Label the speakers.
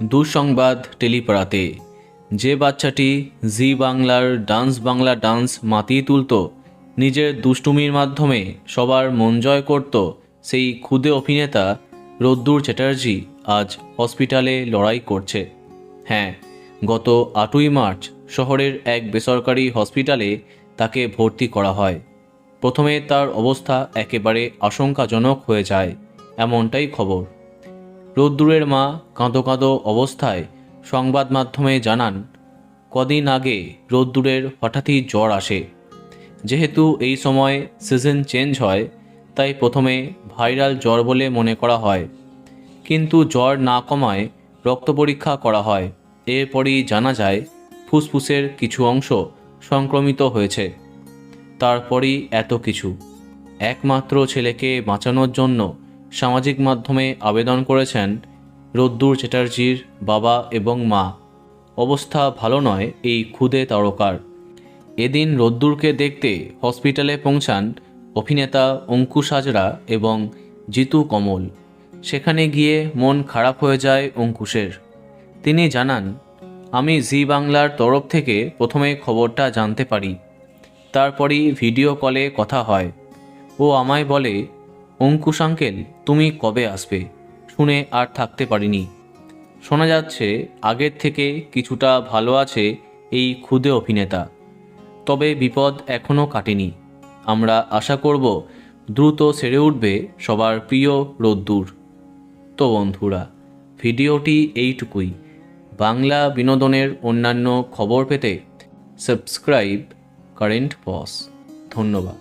Speaker 1: দুঃসংবাদ টেলিপাড়াতে। যে বাচ্চাটি জি বাংলার ডান্স বাংলা ডান্স মাতিয়ে তুলত, নিজের দুষ্টুমির মাধ্যমে সবার মন জয় করত, সেই ক্ষুদে অভিনেতা রোদ্দুর চ্যাটার্জি আজ হসপিটালে লড়াই করছে। হ্যাঁ, গত 8ই মার্চ শহরের এক বেসরকারি হসপিটালে তাকে ভর্তি করা হয়। প্রথমে তার অবস্থা একেবারে আশঙ্কাজনক হয়ে যায়, এমনটাই খবর। রোদ্দুরের মা কাঁদো কাঁদো অবস্থায় সংবাদ মাধ্যমে জানান, কদিন আগে রোদ্দুরের হঠাৎই জ্বর আসে। যেহেতু এই সময় সিজন চেঞ্জ হয়, তাই প্রথমে ভাইরাল জ্বর বলে মনে করা হয়, কিন্তু জ্বর না কমায় রক্ত পরীক্ষা করা হয়। এরপরই জানা যায় ফুসফুসের কিছু অংশ সংক্রমিত হয়েছে। তারপরই এত কিছু। একমাত্র ছেলেকে বাঁচানোর জন্য সামাজিক মাধ্যমে আবেদন করেছেন রোদ্দুর চ্যাটার্জির বাবা এবং মা। অবস্থা ভালো নয় এই ক্ষুদে তারকার। এদিন রোদ্দুরকে দেখতে হসপিটালে পৌঁছান অভিনেতা অঙ্কুশ হাজরা এবং জিতু কমল। সেখানে গিয়ে মন খারাপ হয়ে যায় অঙ্কুশের। তিনি জানান, আমি জি বাংলার তরফ থেকে প্রথমে খবরটা জানতে পারি, তারপরই ভিডিও কলে কথা হয়। ও আমায় বলে, অঙ্কুশ আঙ্কেল তুমি কবে আসবে, শুনে আর থাকতে পারিনি। শোনা যাচ্ছে আগের থেকে কিছুটা ভালো আছে এই ক্ষুদে অভিনেতা, তবে বিপদ এখনও কাটেনি। আমরা আশা করব দ্রুত সেরে উঠবে সবার প্রিয় রোদ্দুর। তো বন্ধুরা, ভিডিওটি এইটুকুই। বাংলা বিনোদনের অন্যান্য খবর পেতে সাবস্ক্রাইব কারেন্ট বস। ধন্যবাদ।